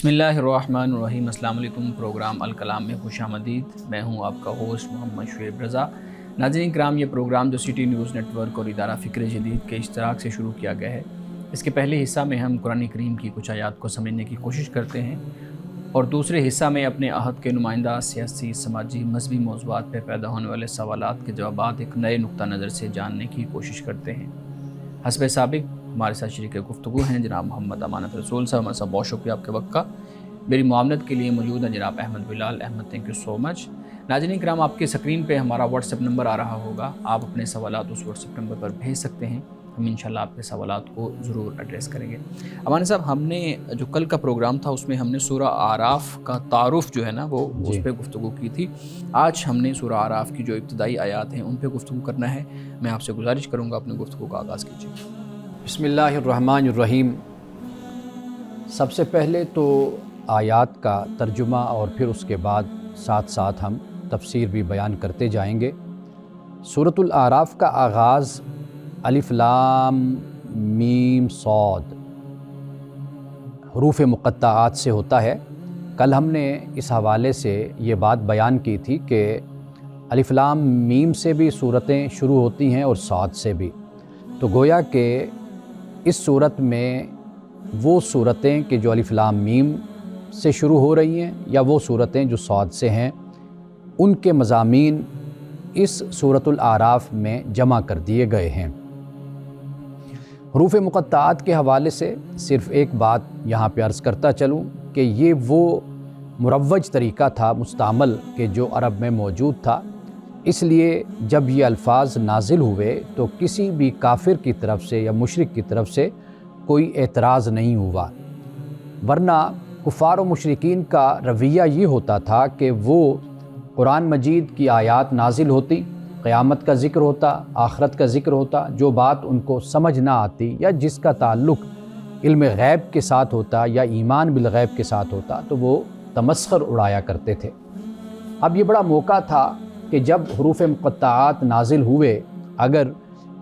بسم اللہ الرحمن الرحیم۔ السلام علیکم۔ پروگرام الکلام میں خوش آمدید۔ میں ہوں آپ کا ہوسٹ محمد شعیب رضا۔ ناظرین کرام، یہ پروگرام جو سٹی نیوز نیٹ ورک اور ادارہ فکر جدید کے اشتراک سے شروع کیا گیا ہے، اس کے پہلے حصہ میں ہم قرآن کریم کی کچھ آیات کو سمجھنے کی کوشش کرتے ہیں اور دوسرے حصہ میں اپنے عہد کے نمائندہ سیاسی، سماجی، مذہبی موضوعات پر پیدا ہونے والے سوالات کے جوابات ایک نئے نقطہ نظر سے جاننے کی کوشش کرتے ہیں۔ حسب سابق ہمارے ساتھ شریک گفتگو ہیں جناب محمد امانت رسول صاحب۔ ہمارے ساتھ بہت شکریہ آپ کے وقت کا۔ میری معاونت کے لیے موجود ہیں جناب احمد بلال احمد، تھینک یو سو مچ۔ ناظرین کرام، آپ کی سکرین پہ ہمارا واٹس ایپ نمبر آ رہا ہوگا، آپ اپنے سوالات اس واٹس ایپ نمبر پر بھیج سکتے ہیں، ہم انشاءاللہ آپ کے سوالات کو ضرور ایڈریس کریں گے۔ امانت صاحب، ہم نے جو کل کا پروگرام تھا اس میں ہم نے سورہ اعراف کا تعارف جو ہے نا وہ اس پہ گفتگو کی تھی۔ آج ہم نے سورہ اعراف کی جو ابتدائی آیات ہیں ان پہ گفتگو کرنا ہے۔ میں آپ سے گزارش کروں گا اپنے گفتگو کا آغاز کیجیے۔ بسم اللہ الرحمن الرحیم۔ سب سے پہلے تو آیات کا ترجمہ اور پھر اس کے بعد ساتھ ساتھ ہم تفسیر بھی بیان کرتے جائیں گے۔ سورۃ الاعراف کا آغاز الف لام میم صاد حروف مقطعات سے ہوتا ہے۔ کل ہم نے اس حوالے سے یہ بات بیان کی تھی کہ الف لام میم سے بھی صورتیں شروع ہوتی ہیں اور صاد سے بھی، تو گویا کہ اس صورت میں وہ صورتیں کہ جو الف لام میم سے شروع ہو رہی ہیں یا وہ صورتیں جو صاد سے ہیں، ان کے مضامین اس سورۃ الاعراف میں جمع کر دیے گئے ہیں۔ حروف مقطعات کے حوالے سے صرف ایک بات یہاں پہ عرض کرتا چلوں کہ یہ وہ مروج طریقہ تھا مستعمل کہ جو عرب میں موجود تھا، اس لیے جب یہ الفاظ نازل ہوئے تو کسی بھی کافر کی طرف سے یا مشرک کی طرف سے کوئی اعتراض نہیں ہوا، ورنہ کفار و مشرکین کا رویہ یہ ہوتا تھا کہ وہ قرآن مجید کی آیات نازل ہوتی، قیامت کا ذکر ہوتا، آخرت کا ذکر ہوتا، جو بات ان کو سمجھ نہ آتی یا جس کا تعلق علم غیب کے ساتھ ہوتا یا ایمان بالغیب کے ساتھ ہوتا تو وہ تمسخر اڑایا کرتے تھے۔ اب یہ بڑا موقع تھا کہ جب حروف مقطعات نازل ہوئے، اگر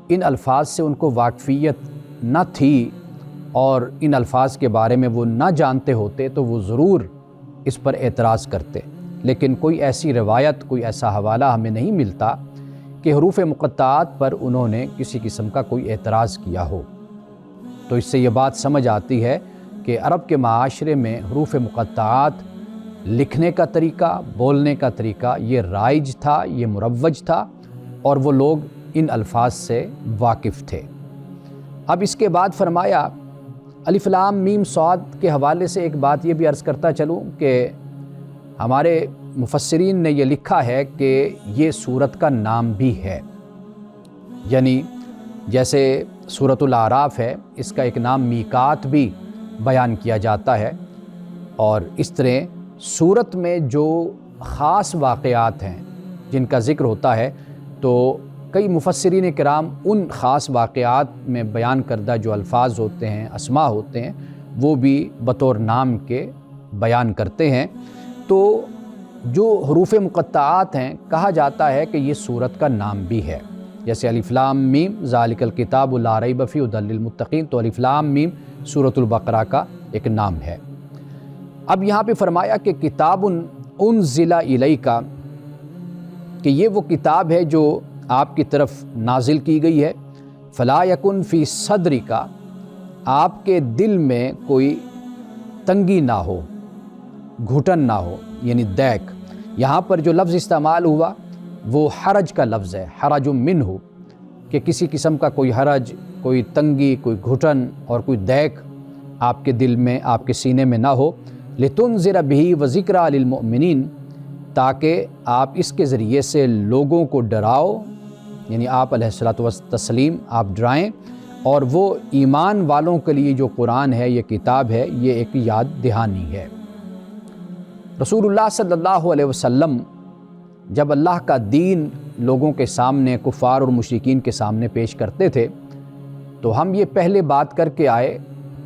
ان الفاظ سے ان کو واقفیت نہ تھی اور ان الفاظ کے بارے میں وہ نہ جانتے ہوتے تو وہ ضرور اس پر اعتراض کرتے، لیکن کوئی ایسی روایت، کوئی ایسا حوالہ ہمیں نہیں ملتا کہ حروف مقطعات پر انہوں نے کسی قسم کا کوئی اعتراض کیا ہو۔ تو اس سے یہ بات سمجھ آتی ہے کہ عرب کے معاشرے میں حروف مقطعات لکھنے کا طریقہ، بولنے کا طریقہ یہ رائج تھا، یہ مروج تھا اور وہ لوگ ان الفاظ سے واقف تھے۔ اب اس کے بعد فرمایا الف لام میم صاد کے حوالے سے ایک بات یہ بھی عرض کرتا چلوں کہ ہمارے مفسرین نے یہ لکھا ہے کہ یہ سورت کا نام بھی ہے، یعنی جیسے سورۃ الاعراف ہے، اس کا ایک نام میقات بھی بیان کیا جاتا ہے، اور اس طرح سورت میں جو خاص واقعات ہیں جن کا ذکر ہوتا ہے تو کئی مفسرین کرام ان خاص واقعات میں بیان کردہ جو الفاظ ہوتے ہیں، اسماء ہوتے ہیں، وہ بھی بطور نام کے بیان کرتے ہیں۔ تو جو حروف مقطعات ہیں کہا جاتا ہے کہ یہ سورت کا نام بھی ہے، جیسے الف لام میم ذالک الکتاب لا ریب فیہ ھدی للمتقین، تو الف لام میم سورۃ البقرہ کا ایک نام ہے۔ اب یہاں پہ فرمایا کہ کتاب انزل الیک، کہ یہ وہ کتاب ہے جو آپ کی طرف نازل کی گئی ہے، فلا یکن فی صدرک، آپ کے دل میں کوئی تنگی نہ ہو، گھٹن نہ ہو، یعنی دیک۔ یہاں پر جو لفظ استعمال ہوا وہ حرج کا لفظ ہے، حرج منہ، کہ کسی قسم کا کوئی حرج، کوئی تنگی، کوئی گھٹن اور کوئی دیک آپ کے دل میں، آپ کے سینے میں نہ ہو۔ لتنذر بہ وذکریٰ للمؤمنین، تاکہ آپ اس کے ذریعے سے لوگوں کو ڈراؤ، یعنی آپ علیہ الصلوۃ والتسلیم آپ ڈرائیں، اور وہ ایمان والوں کے لیے جو قرآن ہے، یہ کتاب ہے، یہ ایک یاد دہانی ہے۔ رسول اللہ صلی اللہ علیہ وسلم جب اللہ کا دین لوگوں کے سامنے، کفار اور مشرکین کے سامنے پیش کرتے تھے تو ہم یہ پہلے بات کر کے آئے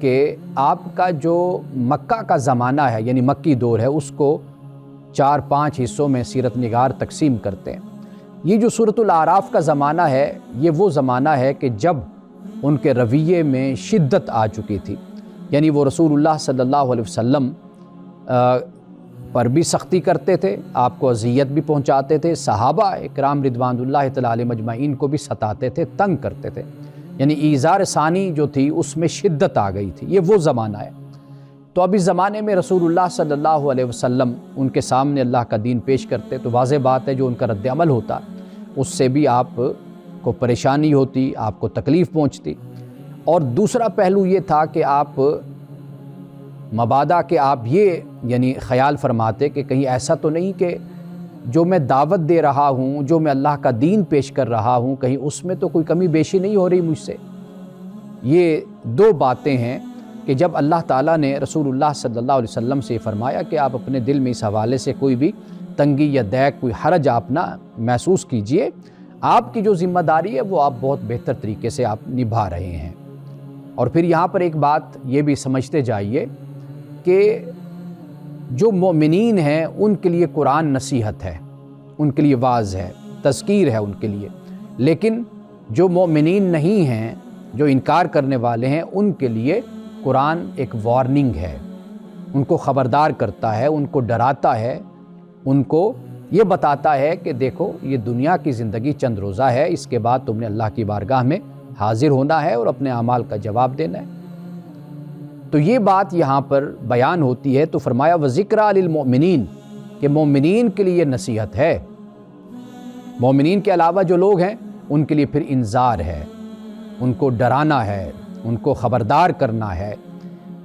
کہ آپ کا جو مکہ کا زمانہ ہے، یعنی مکی دور ہے، اس کو 4-5 حصوں میں سیرت نگار تقسیم کرتے ہیں۔ یہ جو سورۃ الاعراف کا زمانہ ہے، یہ وہ زمانہ ہے کہ جب ان کے رویے میں شدت آ چکی تھی، یعنی وہ رسول اللہ صلی اللہ علیہ وسلم پر بھی سختی کرتے تھے، آپ کو اذیت بھی پہنچاتے تھے، صحابہ اکرام رضوان اللہ تعالی علیہم اجمعین کو بھی ستاتے تھے، تنگ کرتے تھے، یعنی ایذار ثانی جو تھی اس میں شدت آ گئی تھی۔ یہ وہ زمانہ ہے۔ تو اب اس زمانے میں رسول اللہ صلی اللہ علیہ وسلم ان کے سامنے اللہ کا دین پیش کرتے تو واضح بات ہے جو ان کا رد عمل ہوتا اس سے بھی آپ کو پریشانی ہوتی، آپ کو تکلیف پہنچتی۔ اور دوسرا پہلو یہ تھا کہ آپ مبادا کہ آپ یہ یعنی خیال فرماتے کہ کہیں ایسا تو نہیں کہ جو میں دعوت دے رہا ہوں، جو میں اللہ کا دین پیش کر رہا ہوں، کہیں اس میں تو کوئی کمی بیشی نہیں ہو رہی مجھ سے۔ یہ دو باتیں ہیں کہ جب اللہ تعالیٰ نے رسول اللہ صلی اللہ علیہ وسلم سے فرمایا کہ آپ اپنے دل میں اس حوالے سے کوئی بھی تنگی یا ضیق، کوئی حرج آپ نہ محسوس کیجئے، آپ کی جو ذمہ داری ہے وہ آپ بہت بہتر طریقے سے آپ نبھا رہے ہیں۔ اور پھر یہاں پر ایک بات یہ بھی سمجھتے جائیے کہ جو مومنین ہیں ان کے لیے قرآن نصیحت ہے، ان کے لیے واعظ ہے، تذکیر ہے ان کے لیے، لیکن جو مومنین نہیں ہیں، جو انکار کرنے والے ہیں، ان کے لیے قرآن ایک وارننگ ہے، ان کو خبردار کرتا ہے، ان کو ڈراتا ہے، ان کو یہ بتاتا ہے کہ دیکھو یہ دنیا کی زندگی چند روزہ ہے، اس کے بعد تم نے اللہ کی بارگاہ میں حاضر ہونا ہے اور اپنے اعمال کا جواب دینا ہے۔ تو یہ بات یہاں پر بیان ہوتی ہے تو فرمایا وَذِكْرَىٰ لِلْمُؤْمِنِينَ کہ مومنین کے لیے نصیحت ہے۔ مومنین کے علاوہ جو لوگ ہیں ان کے لیے پھر انذار ہے، ان کو ڈرانا ہے، ان کو خبردار کرنا ہے۔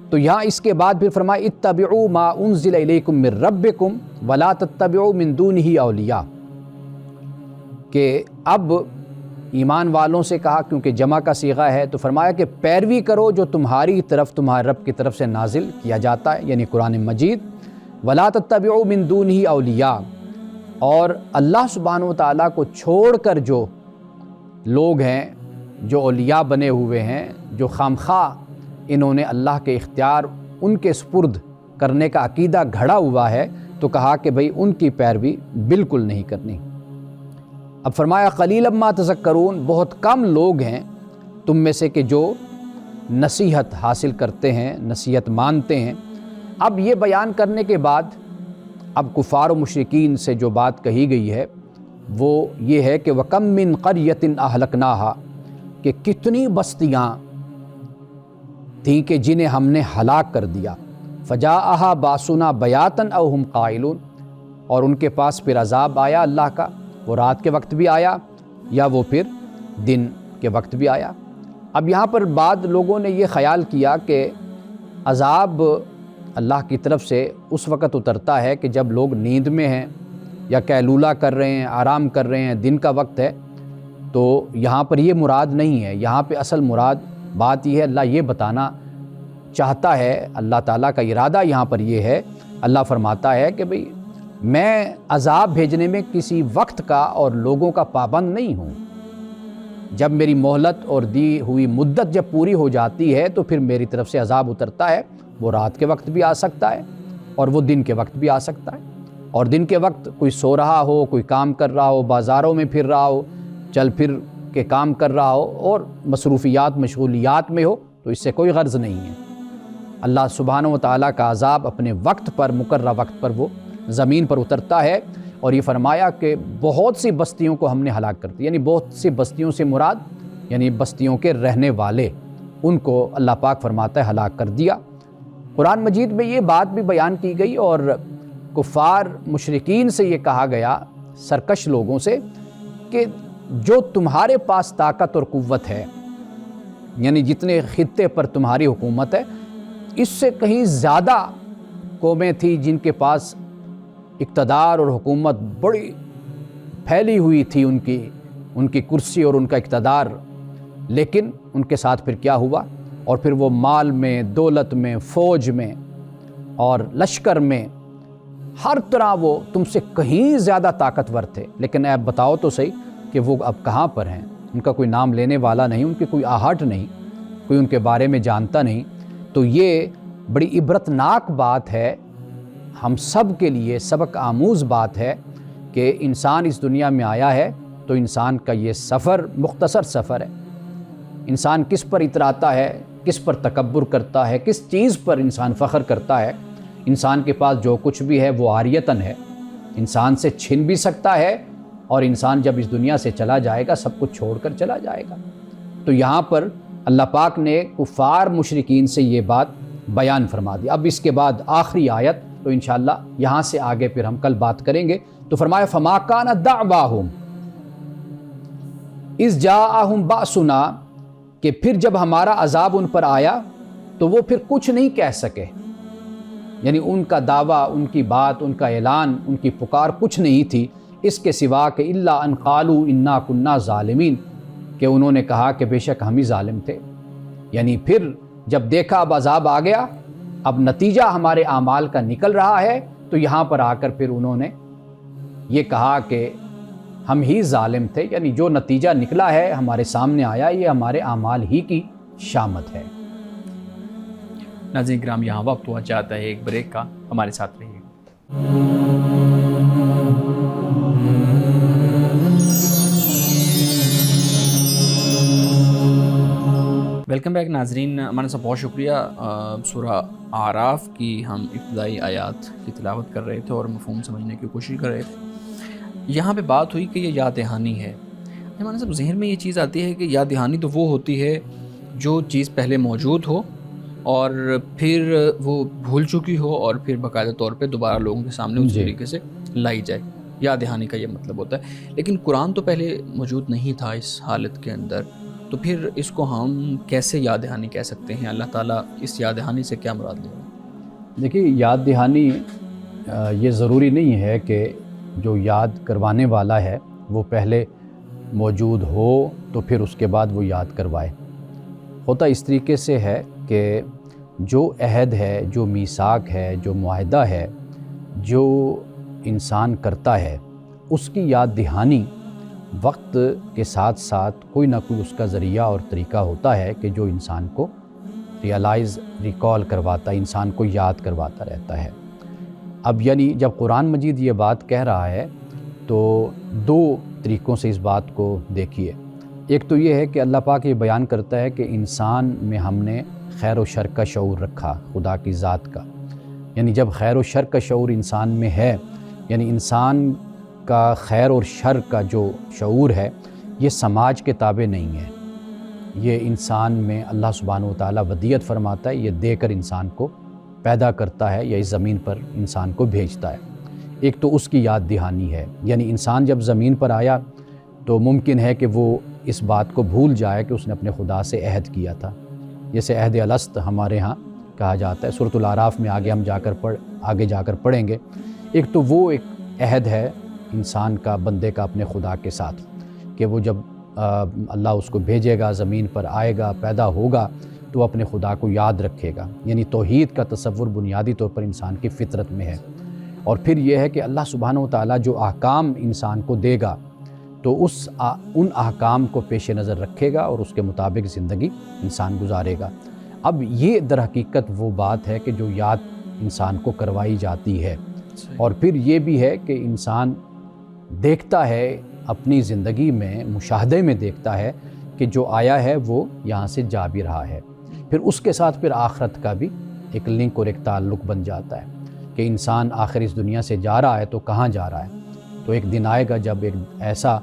تو یہاں اس کے بعد پھر فرمایا اتبعوا ما انزل الیکم من ربکم ولا تتبعوا من دونہ اولیاء، کہ اب ایمان والوں سے کہا کیونکہ جمع کا صیغہ ہے تو فرمایا کہ پیروی کرو جو تمہاری طرف تمہارے رب کی طرف سے نازل کیا جاتا ہے یعنی قرآن مجید، ولا تتبعوا من دونہ اولیاء، اور اللہ سبحانہ و تعالیٰ کو چھوڑ کر جو لوگ ہیں، جو اولیاء بنے ہوئے ہیں، جو خامخواہ انہوں نے اللہ کے اختیار ان کے سپرد کرنے کا عقیدہ گھڑا ہوا ہے، تو کہا کہ بھئی ان کی پیروی بالکل نہیں کرنی۔ اب فرمایا قلیلا ما تذکرون، بہت کم لوگ ہیں تم میں سے کہ جو نصیحت حاصل کرتے ہیں، نصیحت مانتے ہیں۔ اب یہ بیان کرنے کے بعد اب کفار و مشرکین سے جو بات کہی گئی ہے وہ یہ ہے کہ وَكَم مِّن قَرْيَةٍ أَهْلَكْنَاهَا، کہ کتنی بستیاں تھیں کہ جنہیں ہم نے ہلاک کر دیا، فَجَاءَهَا بَأْسُنَا بَيَاتًا أَوْ هُمْ قَائِلُونَ، اور ان کے پاس پھر عذاب آیا اللہ کا، وہ رات کے وقت بھی آیا یا وہ پھر دن کے وقت بھی آیا۔ اب یہاں پر بعض لوگوں نے یہ خیال کیا کہ عذاب اللہ کی طرف سے اس وقت اترتا ہے کہ جب لوگ نیند میں ہیں یا قیلولہ کر رہے ہیں، آرام کر رہے ہیں، دن کا وقت ہے، تو یہاں پر یہ مراد نہیں ہے۔ یہاں پہ اصل مراد بات یہ ہے، اللہ یہ بتانا چاہتا ہے، اللہ تعالیٰ کا ارادہ یہاں پر یہ ہے، اللہ فرماتا ہے کہ بھئی میں عذاب بھیجنے میں کسی وقت کا اور لوگوں کا پابند نہیں ہوں۔ جب میری مہلت اور دی ہوئی مدت جب پوری ہو جاتی ہے تو پھر میری طرف سے عذاب اترتا ہے، وہ رات کے وقت بھی آ سکتا ہے اور وہ دن کے وقت بھی آ سکتا ہے۔ اور دن کے وقت کوئی سو رہا ہو، کوئی کام کر رہا ہو، بازاروں میں پھر رہا ہو، چل پھر کے کام کر رہا ہو اور مصروفیات مشغولیات میں ہو، تو اس سے کوئی غرض نہیں ہے۔ اللہ سبحانہ و تعالیٰ کا عذاب اپنے وقت پر، مقررہ وقت پر وہ زمین پر اترتا ہے، اور یہ فرمایا کہ بہت سی بستیوں کو ہم نے ہلاک کر دیا، یعنی بہت سی بستیوں سے مراد یعنی بستیوں کے رہنے والے، ان کو اللہ پاک فرماتا ہے ہلاک کر دیا۔ قرآن مجید میں یہ بات بھی بیان کی گئی اور کفار مشرکین سے یہ کہا گیا، سرکش لوگوں سے، کہ جو تمہارے پاس طاقت اور قوت ہے، یعنی جتنے خطے پر تمہاری حکومت ہے، اس سے کہیں زیادہ قومیں تھیں جن کے پاس اقتدار اور حکومت بڑی پھیلی ہوئی تھی، ان کی کرسی اور ان کا اقتدار، لیکن ان کے ساتھ پھر کیا ہوا؟ اور پھر وہ مال میں، دولت میں، فوج میں اور لشکر میں ہر طرح وہ تم سے کہیں زیادہ طاقتور تھے، لیکن اب بتاؤ تو صحیح کہ وہ اب کہاں پر ہیں؟ ان کا کوئی نام لینے والا نہیں، ان کی کوئی آہٹ نہیں، کوئی ان کے بارے میں جانتا نہیں۔ تو یہ بڑی عبرتناک بات ہے، ہم سب کے لیے سبق آموز بات ہے کہ انسان اس دنیا میں آیا ہے تو انسان کا یہ سفر مختصر سفر ہے۔ انسان کس پر اتراتا ہے، کس پر تکبر کرتا ہے، کس چیز پر انسان فخر کرتا ہے، انسان کے پاس جو کچھ بھی ہے وہ عاریتاً ہے، انسان سے چھن بھی سکتا ہے، اور انسان جب اس دنیا سے چلا جائے گا سب کچھ چھوڑ کر چلا جائے گا۔ تو یہاں پر اللہ پاک نے کفار مشرکین سے یہ بات بیان فرما دی۔ اب اس کے بعد آخری آیت، تو انشاءاللہ یہاں سے آگے پھر ہم کل بات کریں گے۔ تو فرمایا فما کان دعواہم اذ جاءہم بأسنا، کہ پھر جب ہمارا عذاب ان پر آیا تو وہ پھر کچھ نہیں کہہ سکے، یعنی ان کا دعویٰ، ان کی بات، ان کا اعلان، ان کی پکار کچھ نہیں تھی اس کے سوا کہ الا ان قالوا انا کنا ظالمین، کہ انہوں نے کہا کہ بے شک ہم ہی ظالم تھے۔ یعنی پھر جب دیکھا اب عذاب آ گیا، اب نتیجہ ہمارے اعمال کا نکل رہا ہے، تو یہاں پر آ کر پھر انہوں نے یہ کہا کہ ہم ہی ظالم تھے، یعنی جو نتیجہ نکلا ہے ہمارے سامنے آیا یہ ہمارے اعمال ہی کی شامت ہے۔ ناظرین کرام، یہاں وقت ہوا چاہتا ہے ایک بریک کا، ہمارے ساتھ رہیے۔ ویلکم بیک ناظرین، ہمارے ساتھ بہت شکریہ۔ سورہ اعراف کی ہم ابتدائی آیات کی تلاوت کر رہے تھے اور مفہوم سمجھنے کی کوشش کر رہے تھے۔ یہاں پہ بات ہوئی کہ یہ یاد دہانی ہے۔ ہمارے سب ذہن میں یہ چیز آتی ہے کہ یاد دہانی تو وہ ہوتی ہے جو چیز پہلے موجود ہو اور پھر وہ بھول چکی ہو اور پھر باقاعدہ طور پہ دوبارہ لوگوں کے سامنے اس طریقے سے لائی جائے۔ یاد دہانی کا یہ مطلب ہوتا ہے۔ لیکن قرآن تو پہلے موجود نہیں تھا اس حالت کے اندر، تو پھر اس کو ہم کیسے یاد دہانی کہہ سکتے ہیں؟ اللہ تعالیٰ اس یاد دہانی سے کیا مراد لے رہا ہے؟ دیکھیے، یاد دہانی یہ ضروری نہیں ہے کہ جو یاد کروانے والا ہے وہ پہلے موجود ہو تو پھر اس کے بعد وہ یاد کروائے۔ ہوتا اس طریقے سے ہے کہ جو عہد ہے، جو میثاق ہے، جو معاہدہ ہے، جو انسان کرتا ہے، اس کی یاد دہانی وقت کے ساتھ ساتھ کوئی نہ کوئی اس کا ذریعہ اور طریقہ ہوتا ہے کہ جو انسان کو ریکال کرواتا ہے، انسان کو یاد کرواتا رہتا ہے۔ اب یعنی جب قرآن مجید یہ بات کہہ رہا ہے تو دو طریقوں سے اس بات کو دیکھیے۔ ایک تو یہ ہے کہ اللہ پاک یہ بیان کرتا ہے کہ انسان میں ہم نے خیر و شر کا شعور رکھا، خدا کی ذات کا۔ یعنی جب خیر و شر کا شعور انسان میں ہے، یعنی انسان کا خیر اور شر کا جو شعور ہے یہ سماج کے تابع نہیں ہے، یہ انسان میں اللہ سبحانہ و تعالیٰ ودیت فرماتا ہے، یہ دے کر انسان کو پیدا کرتا ہے یا اس زمین پر انسان کو بھیجتا ہے۔ ایک تو اس کی یاد دہانی ہے، یعنی انسان جب زمین پر آیا تو ممکن ہے کہ وہ اس بات کو بھول جائے کہ اس نے اپنے خدا سے عہد کیا تھا، جیسے عہد الست ہمارے ہاں کہا جاتا ہے، سورۃ الاعراف میں آگے ہم آگے جا کر پڑھیں گے۔ ایک تو وہ ایک عہد ہے انسان کا، بندے کا اپنے خدا کے ساتھ، کہ وہ جب اللہ اس کو بھیجے گا، زمین پر آئے گا، پیدا ہوگا، تو وہ اپنے خدا کو یاد رکھے گا۔ یعنی توحید کا تصور بنیادی طور پر انسان کی فطرت میں ہے۔ اور پھر یہ ہے کہ اللہ سبحانہ و تعالیٰ جو احکام انسان کو دے گا تو ان احکام کو پیش نظر رکھے گا اور اس کے مطابق زندگی انسان گزارے گا۔ اب یہ در حقیقت وہ بات ہے کہ جو یاد انسان کو کروائی جاتی ہے۔ اور پھر یہ بھی ہے کہ انسان دیکھتا ہے اپنی زندگی میں، مشاہدے میں دیکھتا ہے کہ جو آیا ہے وہ یہاں سے جا بھی رہا ہے۔ پھر اس کے ساتھ پھر آخرت کا بھی ایک لنک اور ایک تعلق بن جاتا ہے کہ انسان آخر اس دنیا سے جا رہا ہے تو کہاں جا رہا ہے۔ تو ایک دن آئے گا جب ایک ایسا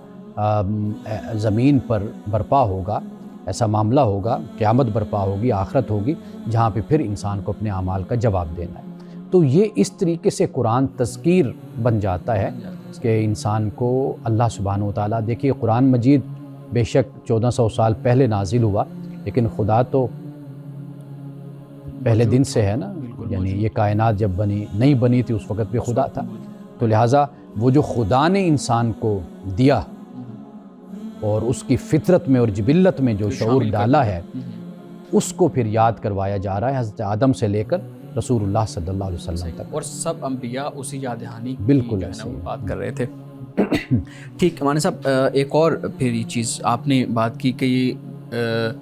زمین پر برپا ہوگا، ایسا معاملہ ہوگا، قیامت برپا ہوگی، آخرت ہوگی، جہاں پہ پھر انسان کو اپنے اعمال کا جواب دینا ہے۔ تو یہ اس طریقے سے قرآن تذکیر بن جاتا ہے کہ انسان کو اللہ سبحانہ و تعالیٰ، دیکھیے قرآن مجید بے شک 1400 سال پہلے نازل ہوا، لیکن خدا تو پہلے دن سے ہے نا، یعنی یہ کائنات جب نہیں بنی تھی اس وقت بھی خدا تھا۔ تو لہٰذا وہ جو خدا نے انسان کو دیا اور اس کی فطرت میں اور جبلت میں جو شعور ڈالا ہے، اس کو پھر یاد کروایا جا رہا ہے حضرت آدم سے لے کر رسول اللہ صلی اللہ علیہ وسلم تک، اور سب انبیاء اسی یاد دہانی کی بالکل بات کر رہے تھے۔ ٹھیک، ہمارے صاحب ایک اور پھر یہ چیز آپ نے بات کی کہ یہ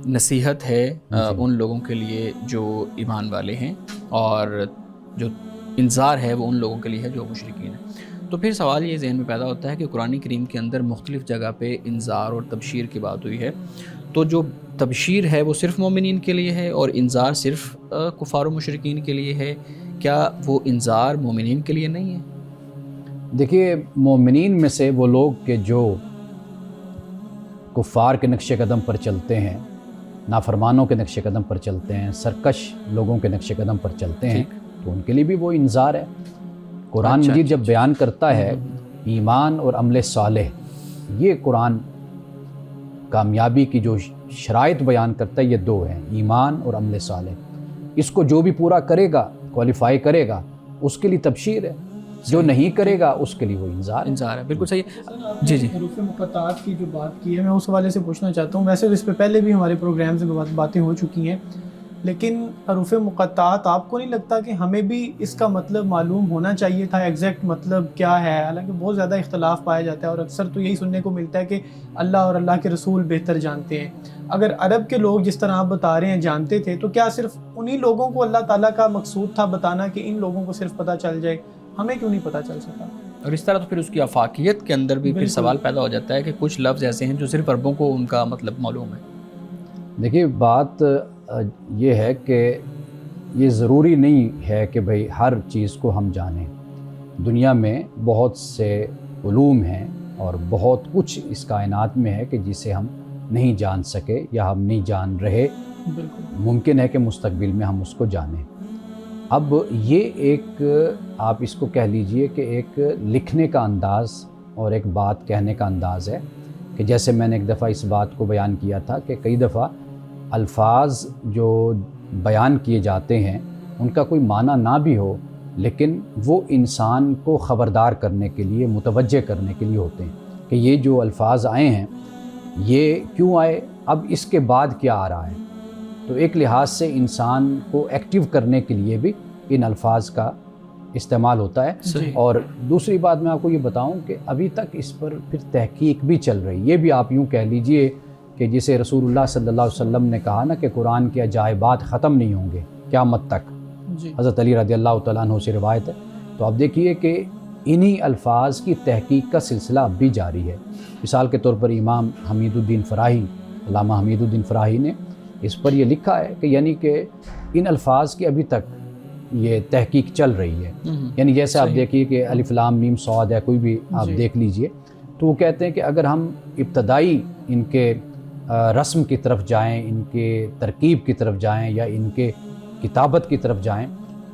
نصیحت ہے ان لوگوں کے لیے جو ایمان والے ہیں، اور جو انذار ہے وہ ان لوگوں کے لیے ہے جو مشرکین ہیں۔ تو پھر سوال یہ ذہن میں پیدا ہوتا ہے کہ قرآن کریم کے اندر مختلف جگہ پہ انذار اور تبشیر کی بات ہوئی ہے، تو جو تبشیر ہے وہ صرف مومنین کے لیے ہے اور انذار صرف کفار و مشرکین کے لیے ہے، کیا وہ انذار مومنین کے لیے نہیں ہے؟ دیکھیے مومنین میں سے وہ لوگ کہ جو کفار کے نقش قدم پر چلتے ہیں، نافرمانوں کے نقش قدم پر چلتے ہیں، سرکش لوگوں کے نقش قدم پر چلتے ہیں، تو ان کے لیے بھی وہ انذار ہے۔ قرآن مجید جب بیان کرتا ہے ایمان اور عمل صالح، یہ قرآن کامیابی کی جو شرائط بیان کرتا ہے یہ دو ہیں، ایمان اور عمل صالح۔ اس کو جو بھی پورا کرے گا، کوالیفائی کرے گا، اس کے لیے تبشیر ہے، جو نہیں کرے گا اس کے لیے وہ انذار ہے۔ بالکل صحیح ہے۔ جی حروف مقطعات کی جو بات کی ہے، میں اس حوالے سے پوچھنا چاہتا ہوں، ویسے اس پہ پہلے بھی ہمارے پروگرامز میں باتیں ہو چکی ہیں، لیکن حروف مقطعات آپ کو نہیں لگتا کہ ہمیں بھی اس کا مطلب معلوم ہونا چاہیے تھا، ایگزیکٹ مطلب کیا ہے؟ حالانکہ بہت زیادہ اختلاف پایا جاتا ہے اور اکثر تو یہی سننے کو ملتا ہے کہ اللہ اور اللہ کے رسول بہتر جانتے ہیں۔ اگر عرب کے لوگ جس طرح آپ بتا رہے ہیں جانتے تھے، تو کیا صرف انہی لوگوں کو اللہ تعالیٰ کا مقصود تھا بتانا کہ ان لوگوں کو صرف پتہ چل جائے، ہمیں کیوں نہیں پتہ چل سکا؟ اور اس طرح تو پھر اس کی آفاقیت کے اندر بھی پھر سوال پیدا ہو جاتا ہے کہ کچھ لفظ ایسے ہیں جو صرف عربوں کو ان کا مطلب معلوم ہے۔ دیکھیے بات یہ ہے کہ یہ ضروری نہیں ہے کہ بھئی ہر چیز کو ہم جانیں۔ دنیا میں بہت سے علوم ہیں اور بہت کچھ اس کائنات میں ہے کہ جسے ہم نہیں جان سکے یا ہم نہیں جان رہے، ممکن ہے کہ مستقبل میں ہم اس کو جانیں۔ اب یہ ایک آپ اس کو کہہ لیجئے کہ ایک لکھنے کا انداز اور ایک بات کہنے کا انداز ہے، کہ جیسے میں نے ایک دفعہ اس بات کو بیان کیا تھا کہ کئی دفعہ الفاظ جو بیان کیے جاتے ہیں ان کا کوئی معنی نہ بھی ہو، لیکن وہ انسان کو خبردار کرنے کے لیے، متوجہ کرنے کے لیے ہوتے ہیں کہ یہ جو الفاظ آئے ہیں یہ کیوں آئے، اب اس کے بعد کیا آ رہا ہے۔ تو ایک لحاظ سے انسان کو ایکٹیو کرنے کے لیے بھی ان الفاظ کا استعمال ہوتا ہے۔ اور دوسری بات میں آپ کو یہ بتاؤں کہ ابھی تک اس پر پھر تحقیق بھی چل رہی، یہ بھی آپ یوں کہہ لیجئے کہ جسے رسول اللہ صلی اللہ علیہ وسلم نے کہا نا کہ قرآن کے عجائبات ختم نہیں ہوں گے قیامت تک، حضرت علی رضی اللہ تعالیٰ عنہ سے روایت ہے۔ تو آپ دیکھیے کہ انہی الفاظ کی تحقیق کا سلسلہ اب بھی جاری ہے۔ مثال کے طور پر امام حمید الدین فراہی، علامہ حمید الدین فراہی نے اس پر یہ لکھا ہے کہ یعنی کہ ان الفاظ کی ابھی تک یہ تحقیق چل رہی ہے۔ یعنی جیسے آپ دیکھیے کہ الف لام میم صاد ہے، کوئی بھی آپ دیکھ لیجئے، تو وہ کہتے ہیں کہ اگر ہم ابتدائی ان کے رسم کی طرف جائیں، ان کے ترکیب کی طرف جائیں یا ان کے کتابت کی طرف جائیں،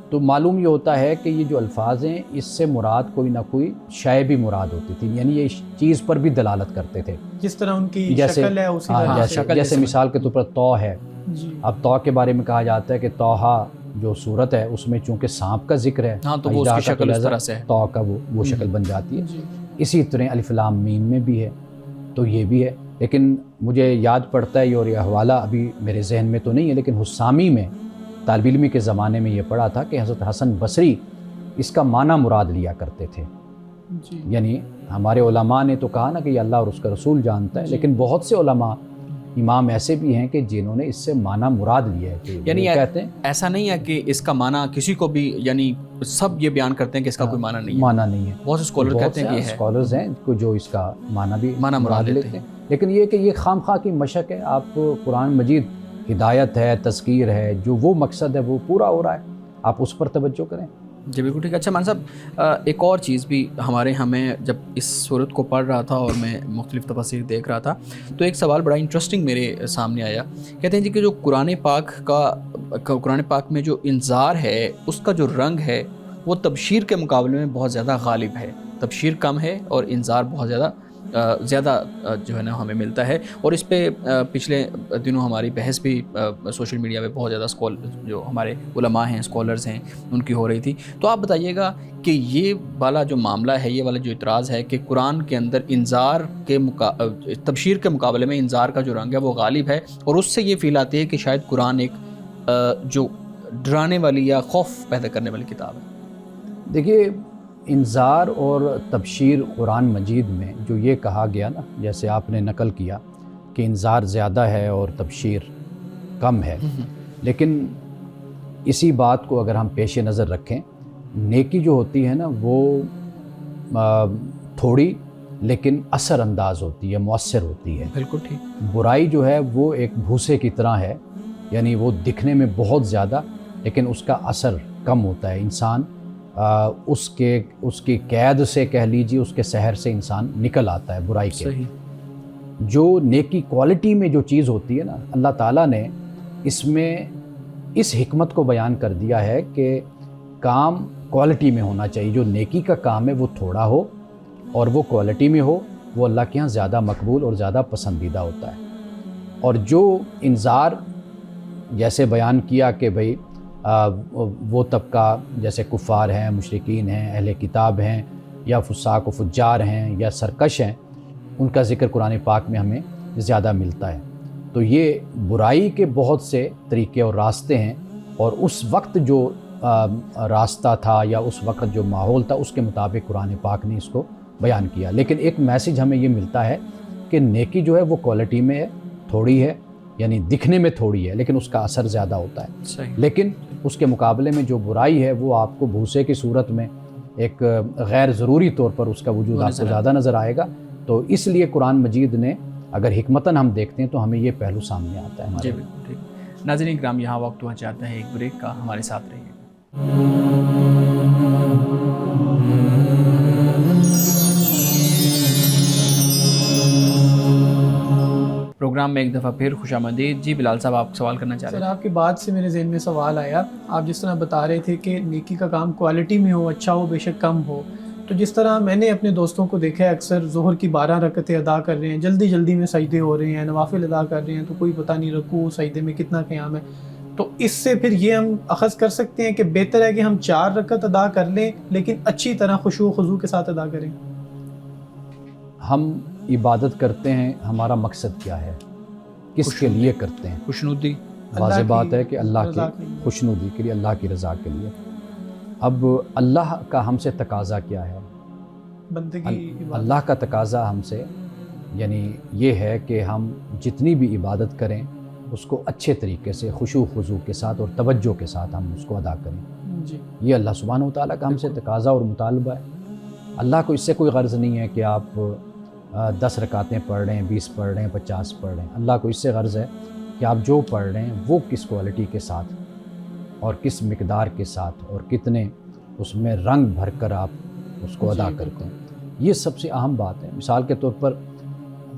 تو معلوم یہ ہوتا ہے کہ یہ جو الفاظ ہیں اس سے مراد کوئی نہ کوئی شے بھی مراد ہوتی تھی، یعنی یہ اس چیز پر بھی دلالت کرتے تھے، جس طرح ان کی شکل ہے اسی طرح جیسے مثال کے طور پر تو ہے۔ اب تو کے بارے میں کہا جاتا ہے کہ توحا جو صورت ہے اس میں چونکہ سانپ کا ذکر ہے تو وہ اس کی شکل اس طرح سے ہے، تو کا وہ شکل بن جاتی ہے۔ اسی طرح الف لام میم میں بھی ہے، تو یہ بھی ہے۔ لیکن مجھے یاد پڑتا ہے اور یہ حوالہ ابھی میرے ذہن میں تو نہیں ہے، لیکن حسامی میں طالب علمی کے زمانے میں یہ پڑھا تھا کہ حضرت حسن بصری اس کا معنی مراد لیا کرتے تھے۔ یعنی ہمارے علماء نے تو کہا نا کہ یہ اللہ اور اس کا رسول جانتا ہے، لیکن بہت سے علماء امام ایسے بھی ہیں کہ جنہوں نے اس سے معنی مراد لیا ہے، کہ یعنی کہتے ہیں ایسا نہیں ہے کہ اس کا معنی کسی کو بھی، یعنی سب یہ بیان کرتے ہیں کہ اس کا کوئی معنی نہیں ہے، معنی نہیں ہے۔ بہت سے اسکالر کہتے ہیں کہ یہ ہے، اسکالرز ہیں جو اس کا معنی بھی مراد لیتے ہیں۔ لیکن یہ کہ یہ خام خواہ کی مشق ہے، آپ کو قرآن مجید ہدایت ہے، تذکیر ہے، جو وہ مقصد ہے وہ پورا ہو رہا ہے، آپ اس پر توجہ کریں۔ جی بالکل ٹھیک ہے۔ اچھا مان صاحب، ایک اور چیز بھی ہمیں جب اس صورت کو پڑھ رہا تھا اور میں مختلف تفاسیر دیکھ رہا تھا تو ایک سوال بڑا انٹرسٹنگ میرے سامنے آیا۔ کہتے ہیں جی کہ جو قرآن پاک میں جو انذار ہے اس کا جو رنگ ہے وہ تبشیر کے مقابلے میں بہت زیادہ غالب ہے، تبشیر کم ہے اور انذار بہت زیادہ جو ہے نا ہمیں ملتا ہے۔ اور اس پہ پچھلے دنوں ہماری بحث بھی سوشل میڈیا پہ بہت زیادہ جو ہمارے علماء ہیں، اسکالرز ہیں، ان کی ہو رہی تھی۔ تو آپ بتائیے گا کہ یہ والا جو معاملہ ہے، یہ والا جو اعتراض ہے کہ قرآن کے اندر انذار کے تبشیر کے مقابلے میں انذار کا جو رنگ ہے وہ غالب ہے، اور اس سے یہ فیل آتی ہے کہ شاید قرآن ایک جو ڈرانے والی یا خوف پیدا کرنے والی کتاب ہے۔ دیکھیے انذار اور تبشیر قرآن مجید میں جو یہ کہا گیا نا، جیسے آپ نے نقل کیا کہ انذار زیادہ ہے اور تبشیر کم ہے، لیکن اسی بات کو اگر ہم پیش نظر رکھیں، نیکی جو ہوتی ہے نا وہ تھوڑی لیکن اثر انداز ہوتی ہے، مؤثر ہوتی ہے۔ بالکل ٹھیک۔ برائی جو ہے وہ ایک بھوسے کی طرح ہے، یعنی وہ دکھنے میں بہت زیادہ لیکن اس کا اثر کم ہوتا ہے، انسان اس کی قید سے کہہ لیجیے، اس کے سحر سے انسان نکل آتا ہے برائی کے۔ صحیح۔ جو نیکی کوالٹی میں جو چیز ہوتی ہے نا، اللہ تعالیٰ نے اس میں اس حکمت کو بیان کر دیا ہے کہ کام کوالٹی میں ہونا چاہیے۔ جو نیکی کا کام ہے وہ تھوڑا ہو اور وہ کوالٹی میں ہو، وہ اللہ کے ہاں زیادہ مقبول اور زیادہ پسندیدہ ہوتا ہے۔ اور جو انذار جیسے بیان کیا کہ بھئی وہ طبقہ جیسے کفار ہیں، مشرکین ہیں، اہل کتاب ہیں، یا فساق و فجار ہیں، یا سرکش ہیں، ان کا ذکر قرآن پاک میں ہمیں زیادہ ملتا ہے۔ تو یہ برائی کے بہت سے طریقے اور راستے ہیں، اور اس وقت جو راستہ تھا یا اس وقت جو ماحول تھا اس کے مطابق قرآن پاک نے اس کو بیان کیا۔ لیکن ایک میسج ہمیں یہ ملتا ہے کہ نیکی جو ہے وہ کوالٹی میں ہے، تھوڑی ہے، یعنی دکھنے میں تھوڑی ہے لیکن اس کا اثر زیادہ ہوتا ہے۔ صحیح۔ لیکن اس کے مقابلے میں جو برائی ہے وہ آپ کو بھوسے کی صورت میں ایک غیر ضروری طور پر اس کا وجود آپ کو زیادہ نظر آئے گا۔ تو اس لیے قرآن مجید نے اگر حکمتاً ہم دیکھتے ہیں تو ہمیں یہ پہلو سامنے آتا ہے۔ جی بالکل ٹھیک۔ ناظرین کرام، یہاں وقت ہوا چاہتا ہے ایک بریک کا، ہمارے ساتھ رہیے۔ پروگرام میں ایک دفعہ پھر خوش آمدید۔ جی بلال صاحب، آپ سوال کرنا چاہ رہے سر، ہیں؟ آپ کی بات سے میرے ذہن میں سوال آیا۔ آپ جس طرح بتا رہے تھے کہ نیکی کا کام کوالٹی میں ہو، اچھا ہو، بے شک کم ہو، تو جس طرح میں نے اپنے دوستوں کو دیکھا ہے، اکثر ظہر کی 12 رکعتیں ادا کر رہے ہیں، جلدی جلدی میں سجدے ہو رہے ہیں، نوافل ادا کر رہے ہیں، تو کوئی پتہ نہیں رکوع سجدے میں کتنا قیام ہے۔ تو اس سے پھر یہ ہم اخذ کر سکتے ہیں کہ بہتر ہے کہ ہم 4 رکعت ادا کر لیں لیکن اچھی طرح خشوع و خضوع کے ساتھ ادا کریں۔ ہم عبادت کرتے ہیں، ہمارا مقصد کیا ہے، کس کے لیے کرتے ہیں؟ خوشنودی۔ واضح بات ہے کہ اللہ رضا کی کے لیے۔ خوشنودی کے لیے، اللہ کی رضا کے لیے۔ اب اللہ کا ہم سے تقاضا کیا ہے؟ بندگی عبادت۔ اللہ کا تقاضا ہم سے یعنی یہ ہے کہ ہم جتنی بھی عبادت کریں اس کو اچھے طریقے سے خشوع خضوع کے ساتھ اور توجہ کے ساتھ ہم اس کو ادا کریں۔ جی یہ اللہ سبحانہ و تعالیٰ کا ہم سے تقاضا اور مطالبہ ہے۔ اللہ کو اس سے کوئی غرض نہیں ہے کہ آپ 10 رکعتیں پڑھ رہے ہیں، 20 پڑھ رہے ہیں، 50 پڑھ رہے ہیں۔ اللہ کو اس سے غرض ہے کہ آپ جو پڑھ رہے ہیں وہ کس کوالٹی کے ساتھ اور کس مقدار کے ساتھ اور کتنے اس میں رنگ بھر کر آپ اس کو ادا کرتے ہیں۔ یہ سب سے اہم بات ہے۔ مثال کے طور پر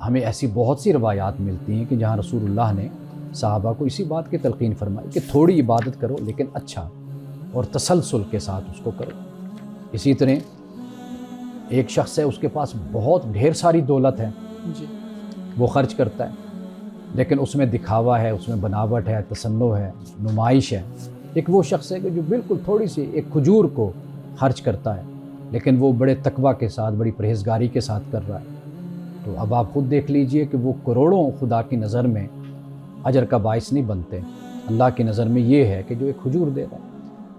ہمیں ایسی بہت سی روایات ملتی ہیں کہ جہاں رسول اللہ نے صحابہ کو اسی بات کی تلقین فرمائی کہ تھوڑی عبادت کرو لیکن اچھا اور تسلسل کے ساتھ اس کو کرو۔ اسی طرح ایک شخص ہے، اس کے پاس بہت ڈھیر ساری دولت ہے، جی وہ خرچ کرتا ہے لیکن اس میں دکھاوا ہے، اس میں بناوٹ ہے، تصنع ہے، نمائش ہے۔ ایک وہ شخص ہے کہ جو بالکل تھوڑی سی ایک کھجور کو خرچ کرتا ہے لیکن وہ بڑے تقویٰ کے ساتھ، بڑی پرہیزگاری کے ساتھ کر رہا ہے۔ تو اب آپ خود دیکھ لیجئے کہ وہ کروڑوں خدا کی نظر میں اجر کا باعث نہیں بنتے، اللہ کی نظر میں یہ ہے کہ جو ایک کھجور دے رہا ہے۔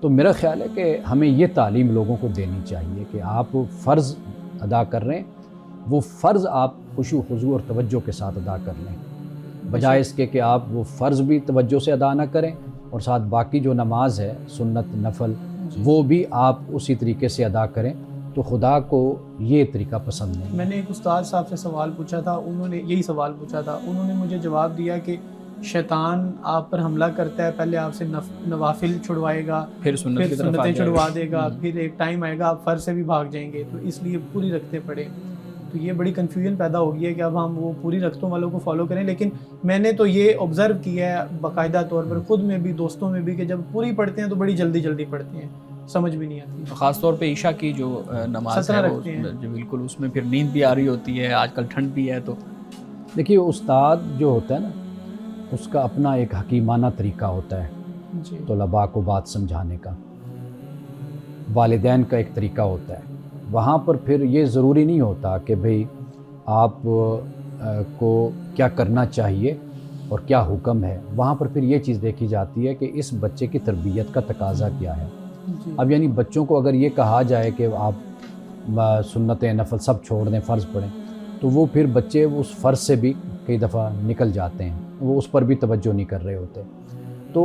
تو میرا خیال ہے کہ ہمیں یہ تعلیم لوگوں کو دینی چاہیے کہ آپ فرض ادا کر رہے ہیں، وہ فرض آپ خشوع خضوع اور توجہ کے ساتھ ادا کر لیں، بجائے اس کے کہ آپ وہ فرض بھی توجہ سے ادا نہ کریں اور ساتھ باقی جو نماز ہے، سنت نفل، وہ بھی آپ اسی طریقے سے ادا کریں، تو خدا کو یہ طریقہ پسند نہیں۔ میں نے ایک استاد صاحب سے سوال پوچھا تھا، انہوں نے یہی سوال پوچھا تھا، انہوں نے مجھے جواب دیا کہ شیطان آپ پر حملہ کرتا ہے، پہلے آپ سے نوافل چھڑوائے گا، پھر سنت کی طرف آ سنتیں جائے گا۔ چھڑوا دے گا، پھر ایک ٹائم آئے گا آپ فرض سے بھی بھاگ جائیں گے، تو اس لیے پوری رکھتے پڑھیں۔ تو یہ بڑی کنفیوژن پیدا ہو گئی ہے کہ اب ہم وہ پوری رختوں والوں کو فالو کریں، لیکن میں نے تو یہ آبزرو کیا ہے باقاعدہ طور پر خود میں بھی، دوستوں میں بھی، کہ جب پوری پڑھتے ہیں تو بڑی جلدی جلدی پڑھتے ہیں، سمجھ بھی نہیں آتی۔ خاص طور پہ عشاء کی جو نماز ہے وہ رکھتے ہیں۔ جو بالکل اس میں پھر نیند بھی آ رہی ہوتی ہے، آج کل ٹھنڈ بھی ہے، تو دیکھیے استاد جو ہوتا ہے نا، اس کا اپنا ایک حکیمانہ طریقہ ہوتا ہے جی طلباء کو بات سمجھانے کا، والدین کا ایک طریقہ ہوتا ہے۔ وہاں پر پھر یہ ضروری نہیں ہوتا کہ بھئی آپ کو کیا کرنا چاہیے اور کیا حکم ہے، وہاں پر پھر یہ چیز دیکھی جاتی ہے کہ اس بچے کی تربیت کا تقاضا کیا ہے۔ جی اب یعنی بچوں کو اگر یہ کہا جائے کہ آپ سنتیں نفل سب چھوڑ دیں، فرض پڑھیں، تو وہ پھر بچے اس فرض سے بھی کئی دفعہ نکل جاتے ہیں، وہ اس پر بھی توجہ نہیں کر رہے ہوتے۔ تو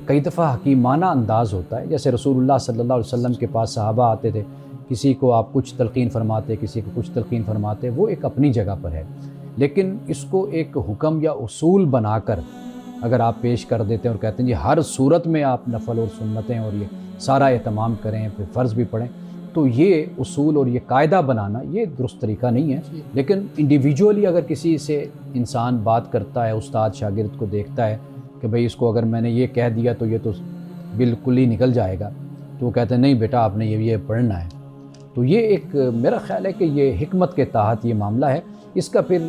کئی دفعہ حکیمانہ انداز ہوتا ہے، جیسے رسول اللہ صلی اللہ علیہ وسلم کے پاس صحابہ آتے تھے، کسی کو آپ کچھ تلقین فرماتے، کسی کو کچھ تلقین فرماتے، وہ ایک اپنی جگہ پر ہے، لیکن اس کو ایک حکم یا اصول بنا کر اگر آپ پیش کر دیتے ہیں اور کہتے ہیں جی ہر صورت میں آپ نفل اور سنتیں اور یہ سارا اہتمام کریں پھر فرض بھی پڑھیں. تو یہ اصول اور یہ قاعدہ بنانا یہ درست طریقہ نہیں ہے. لیکن انڈیویجولی اگر کسی سے انسان بات کرتا ہے, استاد شاگرد کو دیکھتا ہے کہ بھئی اس کو اگر میں نے یہ کہہ دیا تو یہ تو بالکل ہی نکل جائے گا, تو وہ کہتے ہیں نہیں بیٹا آپ نے یہ پڑھنا ہے. تو یہ ایک میرا خیال ہے کہ یہ حکمت کے تحت یہ معاملہ ہے, اس کا پھر